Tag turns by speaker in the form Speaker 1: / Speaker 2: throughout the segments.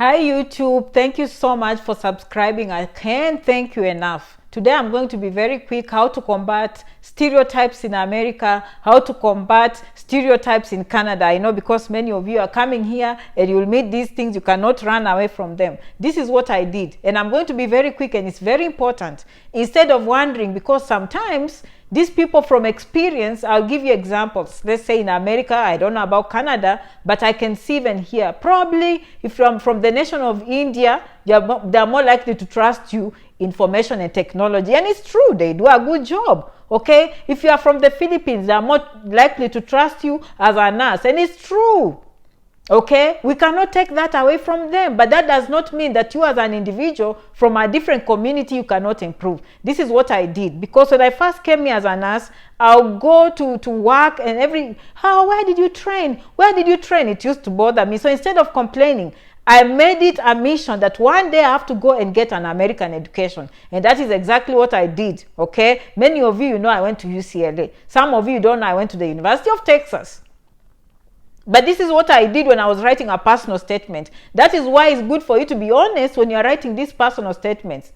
Speaker 1: Hi YouTube, thank you so much for subscribing. I can't thank you enough. Today I'm going to be very quick how to combat stereotypes in America, how to combat stereotypes in Canada. I know because many of you are coming here and you'll meet these things, you cannot run away from them. This is what I did, and I'm going to be very quick, and it's very important. Instead of wondering, because sometimes these people from experience, I'll give you examples. Let's say in America, I don't know about Canada, but I can see even here. Probably if you're from the nation of India, they're more likely to trust you information and technology. And it's true, they do a good job. Okay? If you are from the Philippines, they're more likely to trust you as a nurse. And it's true. Okay, we cannot take that away from them, but that does not mean that you as an individual from a different community, you cannot improve. This is what I did, because when I first came here as a nurse, I'll go to work and where did you train? Where did you train? It used to bother me. So instead of complaining, I made it a mission that one day I have to go and get an American education. And that is exactly what I did, okay? Many of you know I went to UCLA. Some of you don't know I went to the University of Texas. But this is what I did when I was writing a personal statement. That is why it's good for you to be honest when you're writing these personal statements.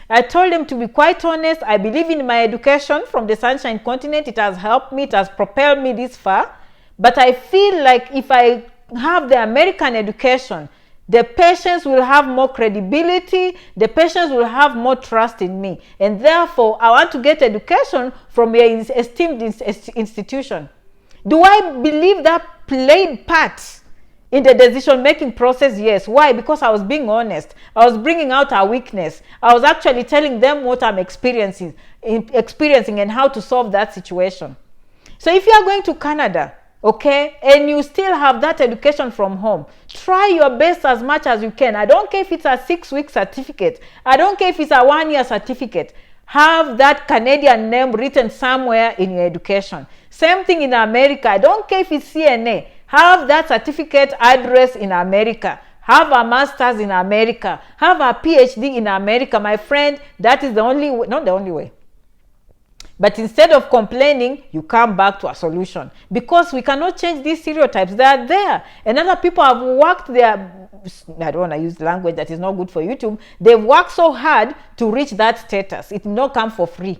Speaker 1: I told them to be quite honest. I believe in my education from the Sunshine Continent. It has helped me. It has propelled me this far. But I feel like if I have the American education, the patients will have more credibility. The patients will have more trust in me. And therefore, I want to get education from an esteemed institution. Do I believe that played part in the decision-making process? Yes. Why? Because I was being honest. I was bringing out our weakness. I was actually telling them what I'm experiencing and how to solve that situation. So if you are going to Canada, okay, and you still have that education from home, try your best as much as you can. I don't care if it's a 6-week certificate. I don't care if it's a 1-year certificate. Have that Canadian name written somewhere in your education. Same thing in America. I don't care if it's CNA. Have that certificate address in America. Have a master's in America. Have a PhD in America. My friend, that is the only way, not the only way. But instead of complaining, you come back to a solution. Because we cannot change these stereotypes. They are there. And other people have worked there. I don't want to use language that is not good for YouTube. They've worked so hard to reach that status. It did not come for free.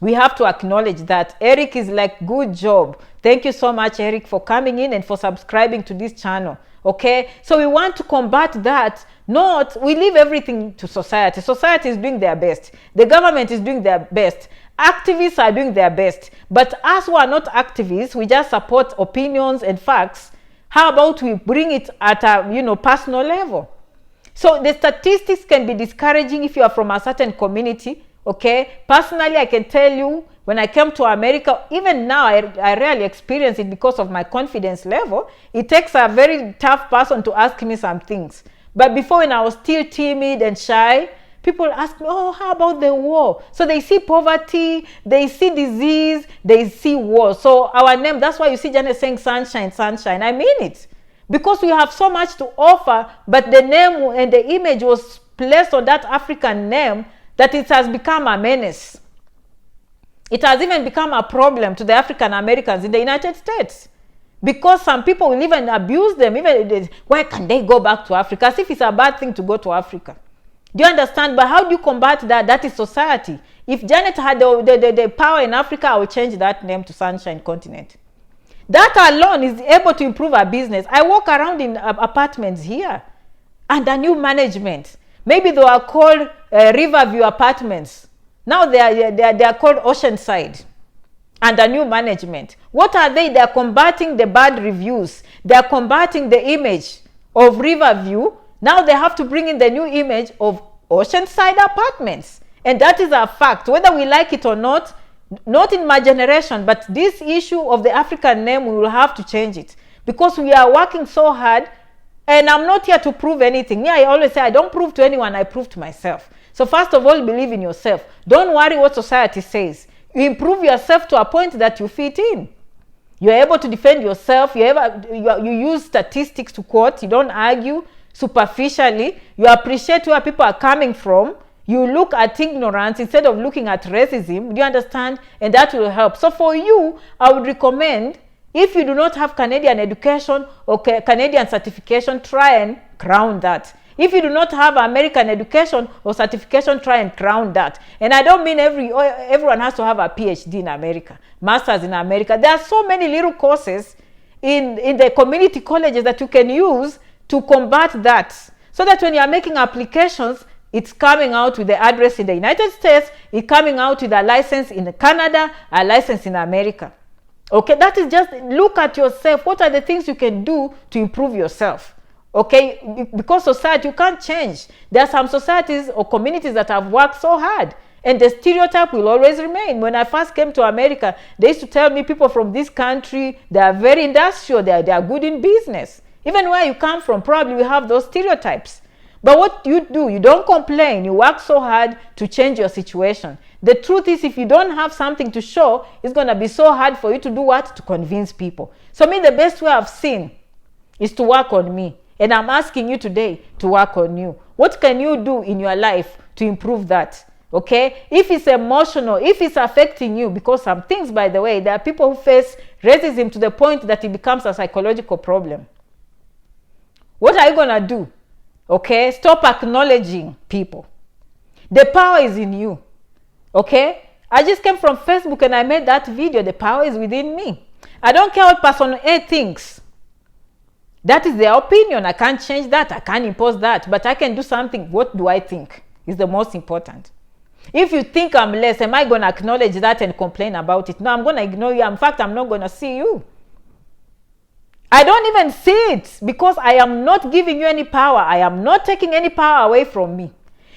Speaker 1: We have to acknowledge that. Eric is like, good job. Thank you so much, Eric, for coming in and for subscribing to this channel. Okay? So we want to combat that. We leave everything to society. Society is doing their best. The government is doing their best. Activists are doing their best. But us who are not activists, we just support opinions and facts. How about we bring it at a personal level? So the statistics can be discouraging if you are from a certain community. Okay, personally, I can tell you when I came to America, even now I rarely experience it because of my confidence level. It takes a very tough person to ask me some things. But before, when I was still timid and shy, people ask me, oh, how about the war? So they see poverty, they see disease, they see war. So our name, that's why you see Janet saying sunshine, sunshine. I mean it. Because we have so much to offer, but the name and the image was placed on that African name that it has become a menace. It has even become a problem to the African Americans in the United States. Because some people will even abuse them. Why can't they go back to Africa? As if it's a bad thing to go to Africa. Do you understand? But how do you combat that? That is society. If Janet had the power in Africa, I would change that name to Sunshine Continent. That alone is able to improve our business. I walk around in apartments here under new management. Maybe they are called Riverview Apartments. Now they are called Oceanside under new management. What are they? They are combating the bad reviews. They are combating the image of Riverview. Now they have to bring in the new image of Oceanside Apartments. And that is a fact. Whether we like it or not in my generation, but this issue of the African name, we will have to change it. Because we are working so hard. And I'm not here to prove anything. I always say I don't prove to anyone, I prove to myself. So first of all, believe in yourself. Don't worry what society says. You improve yourself to a point that you fit in. You're able to defend yourself. You use statistics to quote. You don't argue superficially. You appreciate where people are coming from. You look at ignorance instead of looking at racism. Do you understand? And that will help. So for you, I would recommend, if you do not have Canadian education or Canadian certification, try and crown that. If you do not have American education or certification, try and crown that. And I don't mean everyone has to have a PhD in America, masters in America. There are so many little courses in the community colleges that you can use to combat that. So that when you are making applications, it's coming out with the address in the United States, it's coming out with a license in Canada, a license in America. Okay, that is just, look at yourself. What are the things you can do to improve yourself? Okay, because society, you can't change. There are some societies or communities that have worked so hard, and the stereotype will always remain. When I first came to America, they used to tell me people from this country, they are very industrial, they are good in business. Even where you come from, probably we have those stereotypes. But what you do, you don't complain. You work so hard to change your situation. The truth is, if you don't have something to show, it's going to be so hard for you to do what? To convince people. So me, the best way I've seen is to work on me. And I'm asking you today to work on you. What can you do in your life to improve that? Okay? If it's emotional, if it's affecting you, because some things, by the way, there are people who face racism to the point that it becomes a psychological problem. What are you going to do? Okay, stop acknowledging people. The power is in you. Okay, I just came from Facebook and I made that video. The power is within me. I don't care what person A thinks. That is their opinion. I can't change that. I can't impose that. But I can do something. What do I think is the most important? If you think I'm less, am I going to acknowledge that and complain about it? No, I'm going to ignore you. In fact, I'm not going to see you. I don't even see it because I am not giving you any power. I am not taking any power away from me.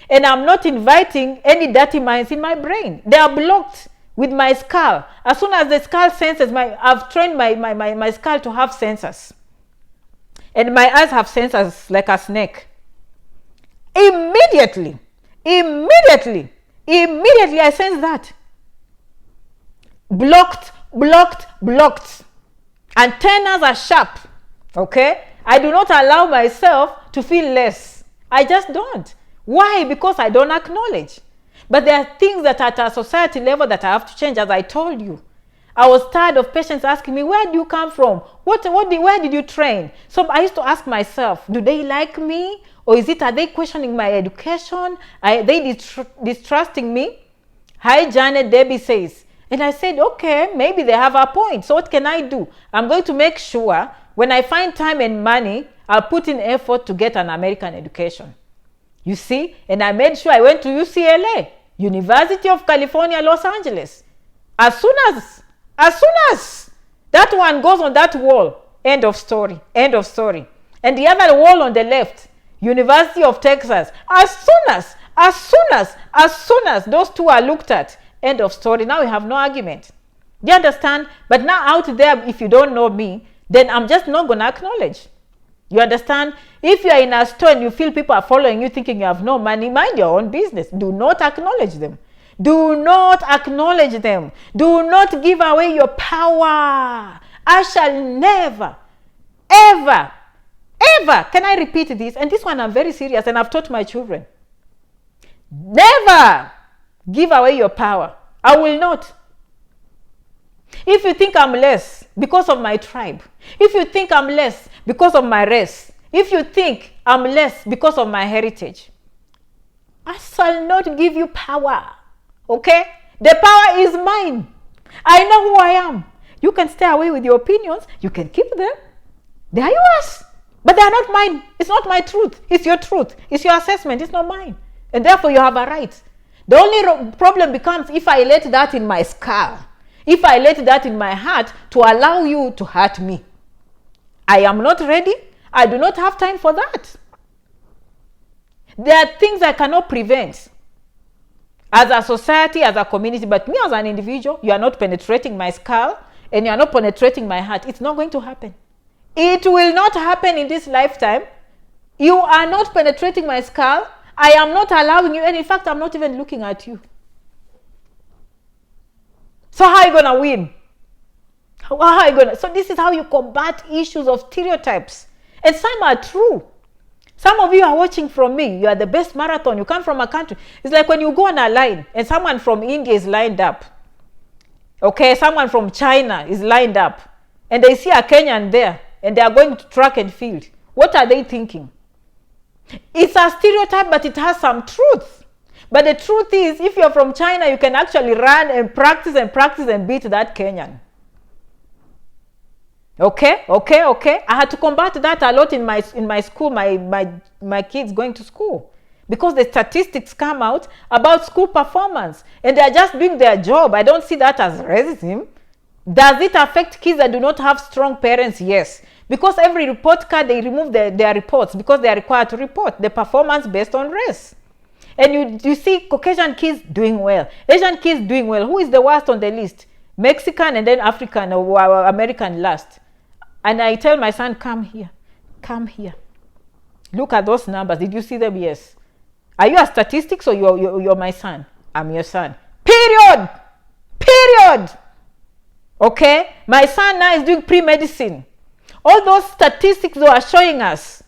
Speaker 1: And I'm not inviting any dirty minds in my brain. They are blocked with my skull. As soon as the skull senses, I've trained my skull to have sensors. And my eyes have sensors like a snake. Immediately I sense that. Blocked. Antennas are sharp. Okay? I do not allow myself to feel less. I just don't. Why? Because I don't acknowledge. But there are things that at a society level that I have to change, as I told you. I was tired of patients asking me, where do you come from? Where did you train? So I used to ask myself, do they like me? Or are they questioning my education? Are they distrusting me? Hi, Janet, Debbie says. And I said, okay, maybe they have a point. So what can I do? I'm going to make sure when I find time and money, I'll put in effort to get an American education. You see? And I made sure I went to UCLA, University of California, Los Angeles. As soon as that one goes on that wall, end of story. And the other wall on the left, University of Texas, as soon as those two are looked at, end of story. Now we have no argument. Do you understand? But now out there, if you don't know me, then I'm just not going to acknowledge. You understand? If you are in a store and you feel people are following you thinking you have no money, mind your own business. Do not acknowledge them. Do not acknowledge them. Do not give away your power. I shall never, ever, can I repeat this? And this one I'm very serious and I've taught my children. Never give away your power. I will not. If you think I'm less because of my tribe, if you think I'm less because of my race, if you think I'm less because of my heritage, I shall not give you power. Okay? The power is mine. I know who I am. You can stay away with your opinions. You can keep them. They are yours. But they are not mine. It's not my truth. It's your truth. It's your assessment. It's not mine. And therefore you have a right. The only problem becomes if I let that in my skull, if I let that in my heart to allow you to hurt me. I am not ready. I do not have time for that. There are things I cannot prevent. As a society, as a community, but me as an individual, you are not penetrating my skull and you are not penetrating my heart. It's not going to happen. It will not happen in this lifetime. You are not penetrating my skull. I am not allowing you, and in fact, I'm not even looking at you. So how are you going to win? How are you going to? So this is how you combat issues of stereotypes. And some are true. Some of you are watching from me. You are the best marathon. You come from a country. It's like when you go on a line and someone from India is lined up. Okay, someone from China is lined up. And they see a Kenyan there and they are going to track and field. What are they thinking? It's a stereotype, but it has some truth. But the truth is, if you're from China, you can actually run and practice and beat that Kenyan. Okay. I had to combat that a lot in my school, my kids going to school. Because the statistics come out about school performance. And they're just doing their job. I don't see that as racism. Does it affect kids that do not have strong parents? Yes. Because every report card, they remove their reports because they are required to report the performance based on race. And you see Caucasian kids doing well. Asian kids doing well. Who is the worst on the list? Mexican and then African or American last. And I tell my son, come here. Look at those numbers. Did you see them? Yes. Are you a statistics or you're my son? I'm your son. Period. Okay? My son now is doing pre-medicine. All those statistics they are showing us.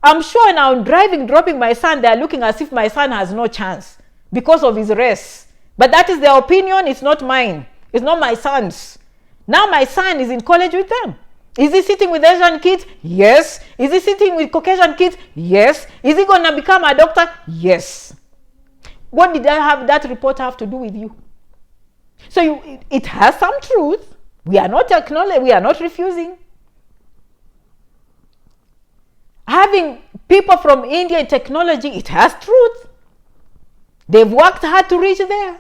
Speaker 1: I'm sure now dropping my son, they are looking as if my son has no chance because of his race. But that is their opinion. It's not mine. It's not my son's. Now my son is in college with them. Is he sitting with Asian kids? Yes. Is he sitting with Caucasian kids? Yes. Is he going to become a doctor? Yes. What did that report have to do with you? So it has some truth. We are not acknowledging, we are not refusing. Having people from India in technology, it has truth. They've worked hard to reach there.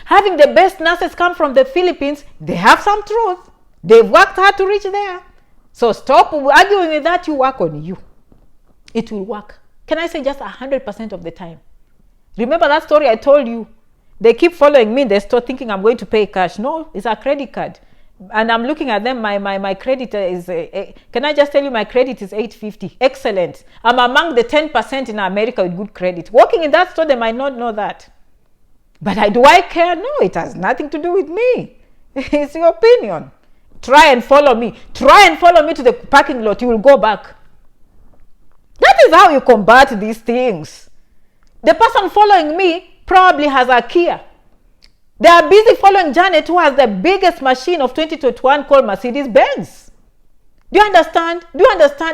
Speaker 1: Having the best nurses come from the Philippines, they have some truth. They've worked hard to reach there. So stop arguing with that. You work on you. It will work. Can I say just 100% of the time? Remember that story I told you? They keep following me in the store thinking I'm going to pay cash. No, it's a credit card. And I'm looking at them. My credit is, can I just tell you my credit is 850. Excellent. I'm among the 10% in America with good credit. Working in that store, they might not know that. But do I care? No, it has nothing to do with me. It's your opinion. Try and follow me. Try and follow me to the parking lot. You will go back. That is how you combat these things. The person following me probably has a Kia. They are busy following Janet, who has the biggest machine of 2021 called Mercedes-Benz. Do you understand?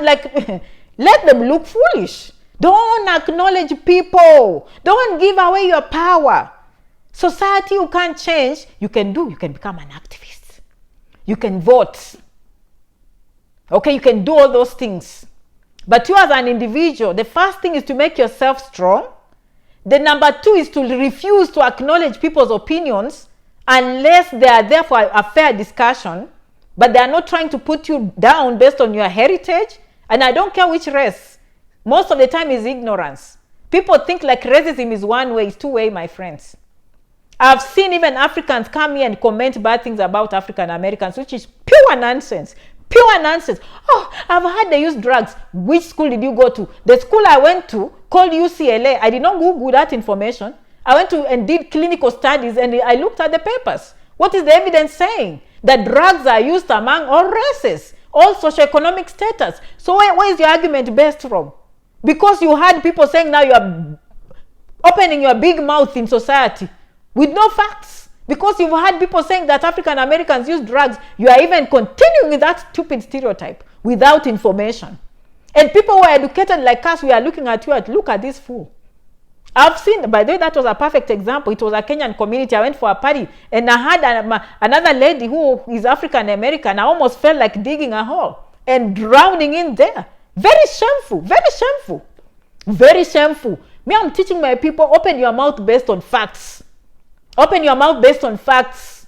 Speaker 1: Like, let them look foolish. Don't acknowledge people. Don't give away your power. Society you can't change. You can become an activist. You can vote. Okay, you can do all those things. But you as an individual, the first thing is to make yourself strong. The number two is to refuse to acknowledge people's opinions unless they are there for a fair discussion, but they are not trying to put you down based on your heritage. And I don't care which race. Most of the time is ignorance. People think like racism is one way, it's two way, my friends. I've seen even Africans come here and comment bad things about African Americans, which is pure nonsense. Pure nonsense. Oh, I've heard they use drugs. Which school did you go to? The school I went to called UCLA. I did not Google that information. I went to and did clinical studies and I looked at the papers. What is the evidence saying? That drugs are used among all races, all socioeconomic status. So where is your argument based from? Because you had people saying now you are opening your big mouth in society with no facts. Because you've had people saying that African Americans use drugs, you are even continuing with that stupid stereotype without information. And people who are educated like us, we are looking at you and look at this fool. I've seen, by the way, that was a perfect example. It was a Kenyan community. I went for a party and I had another lady who is African American. I almost felt like digging a hole and drowning in there. Very shameful, very shameful, very shameful. Me, I'm teaching my people, open your mouth based on facts. Open your mouth based on facts.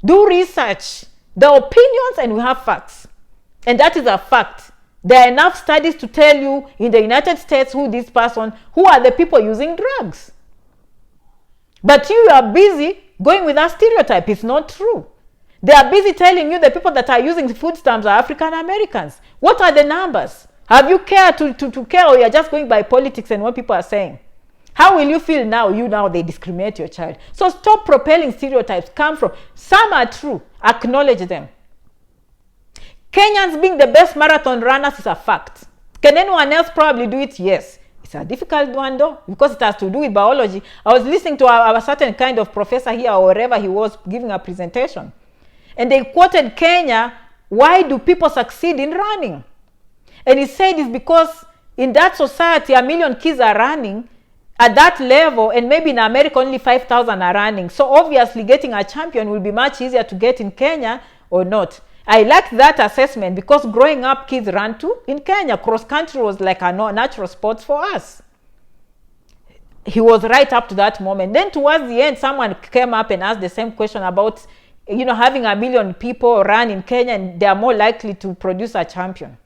Speaker 1: Do research. The opinions and we have facts. And that is a fact. There are enough studies to tell you in the United States who are the people using drugs. But you are busy going with that stereotype. It's not true. They are busy telling you the people that are using food stamps are African Americans. What are the numbers? Have you cared to care, or you're just going by politics and what people are saying? How will you feel now they discriminate your child? So stop propelling stereotypes. Some are true. Acknowledge them. Kenyans being the best marathon runners is a fact. Can anyone else probably do it? Yes. It's a difficult one though, because it has to do with biology. I was listening to a certain kind of professor here or wherever he was giving a presentation. And they quoted Kenya, why do people succeed in running? And he said it's because In that society, 1 million kids are running at that level, and maybe in America only 5,000 are running. So obviously getting a champion will be much easier to get in Kenya or not. I like that assessment because growing up, kids ran too. In Kenya, cross country was like a natural sport for us. He was right up to that moment. Then towards the end, someone came up and asked the same question about, having 1 million people run in Kenya and they are more likely to produce a champion.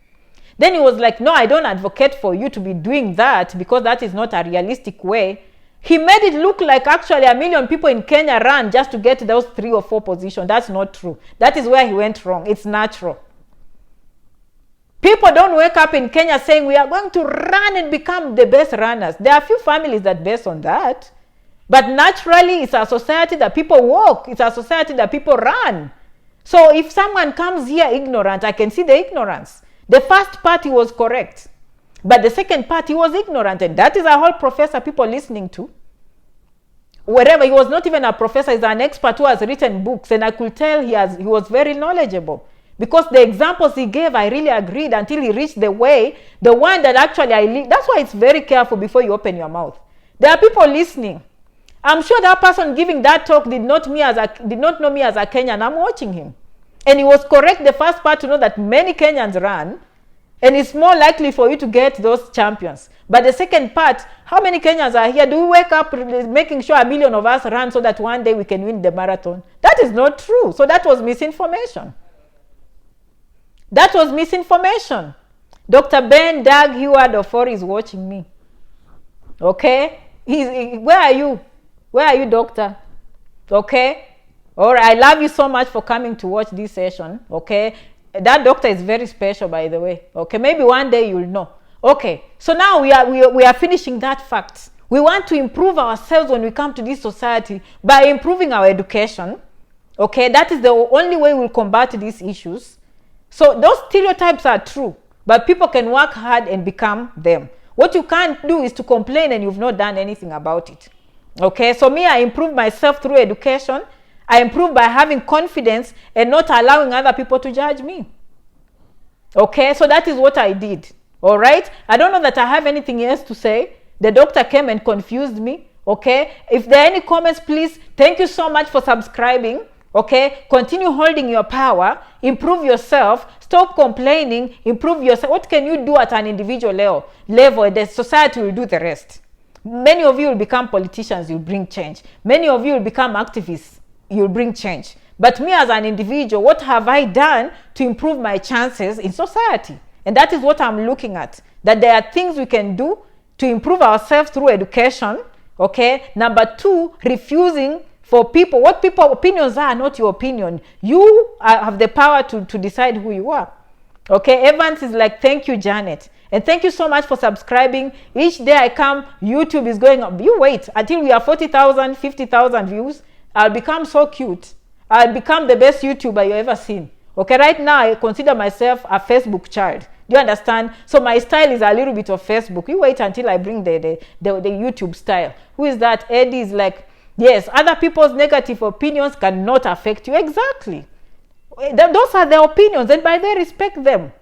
Speaker 1: Then he was like, no, I don't advocate for you to be doing that because that is not a realistic way. He made it look like actually 1 million people in Kenya ran just to get those 3 or 4 positions. That's not true. That is where he went wrong. It's natural. People don't wake up in Kenya saying we are going to run and become the best runners. There are a few families that base on that. But naturally, it's a society that people walk. It's a society that people run. So if someone comes here ignorant, I can see the ignorance. The first part he was correct. But the second part he was ignorant. And that is a whole professor people listening to. Wherever, he was not even a professor. He's an expert who has written books. And I could tell he was very knowledgeable. Because the examples he gave, I really agreed until he reached the one that actually that's why it's very careful before you open your mouth. There are people listening. I'm sure that person giving that talk did not know me as a Kenyan. I'm watching him. And he was correct the first part to know that many Kenyans run. And it's more likely for you to get those champions. But the second part, how many Kenyans are here? Do we wake up making sure 1 million of us run so that one day we can win the marathon? That is not true. So that was misinformation. That was misinformation. Dr. Ben Doug Heward of Fori is watching me. Okay? Where are you? Where are you, doctor? Okay? All right. I love you so much for coming to watch this session. Okay? That doctor is very special, by the way. Okay? Maybe one day you'll know. Okay. So now we are finishing that fact. We want to improve ourselves when we come to this society by improving our education. Okay? That is the only way we'll combat these issues. So those stereotypes are true, but people can work hard and become them. What you can't do is to complain and you've not done anything about it. Okay, so me, I improve myself through education. I improve by having confidence and not allowing other people to judge me. Okay, so that is what I did. All right, I don't know that I have anything else to say. The doctor came and confused me. Okay, if there are any comments, please. Thank you so much for subscribing. Okay, continue holding your power, improve yourself, stop complaining, improve yourself. What can you do at an individual level? And the society will do the rest. Many of you will become politicians, you'll bring change. Many of you will become activists, you'll bring change. But me as an individual, what have I done to improve my chances in society? And that is what I'm looking at. That there are things we can do to improve ourselves through education. Okay, number 2, refusing for people, what people's opinions are not your opinion. You have the power to decide who you are. Okay, Evans is like, thank you, Janet. And thank you so much for subscribing. Each day I come, YouTube is going up. You wait until we have 40,000, 50,000 views. I'll become so cute. I'll become the best YouTuber you ever seen. Okay, right now I consider myself a Facebook child. Do you understand? So my style is a little bit of Facebook. You wait until I bring the YouTube style. Who is that? Eddie is like, yes, other people's negative opinions cannot affect you. Exactly. Those are their opinions, and by they respect them.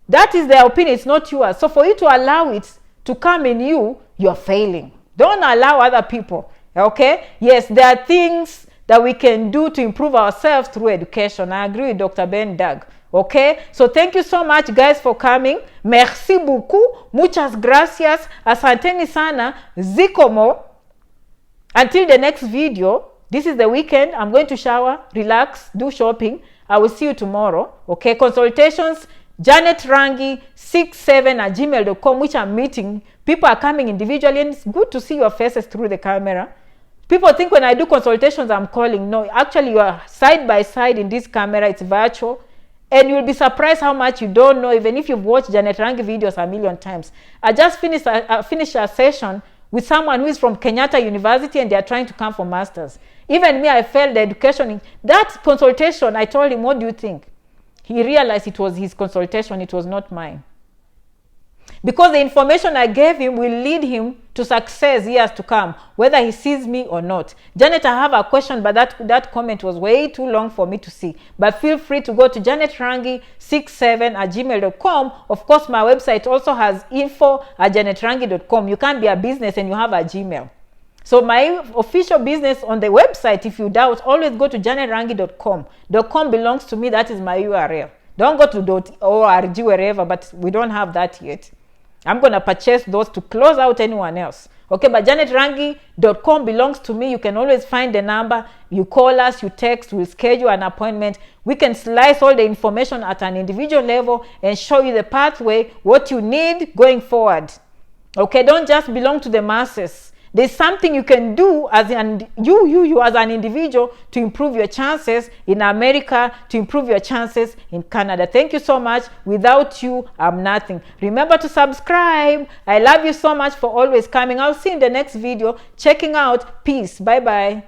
Speaker 1: That is their opinion, it's not yours. So for you to allow it to come in you, you're failing. Don't allow other people. Okay? Yes, there are things that we can do to improve ourselves through education. I agree with Dr. Ben Doug. Okay? So thank you so much, guys, for coming. Merci beaucoup. Muchas gracias. Asanteni sana. Zikomo. Until the next video, this is the weekend. I'm going to shower, relax, do shopping. I will see you tomorrow. Okay, consultations, janetrangi67@gmail.com, which I'm meeting. People are coming individually, and it's good to see your faces through the camera. People think when I do consultations, I'm calling. No, actually, you are side by side in this camera. It's virtual. And you'll be surprised how much you don't know, even if you've watched Janet Rangi videos 1,000,000 times. I just finished a session with someone who is from Kenyatta University and they are trying to come for masters. Even me, I failed the education. That consultation, I told him, what do you think? He realized it was his consultation, it was not mine. Because the information I gave him will lead him to success years to come, whether he sees me or not. Janet, I have a question, but that comment was way too long for me to see. But feel free to go to janetrangi67@gmail.com. Of course, my website also has info@janetrangi.com. You can't be a business and you have a Gmail. So my official business on the website, if you doubt, always go to janetrangi.com. .com belongs to me. That is my URL. Don't go to .org wherever, but we don't have that yet. I'm going to purchase those to close out anyone else. Okay, but janetrangi.com belongs to me. You can always find the number. You call us, you text, we'll schedule an appointment. We can slice all the information at an individual level and show you the pathway, what you need going forward. Okay, don't just belong to the masses. There's something you can do as you as an individual to improve your chances in America, to improve your chances in Canada. Thank you so much. Without you, I'm nothing. Remember to subscribe. I love you so much for always coming. I'll see you in the next video. Checking out. Peace. Bye-bye.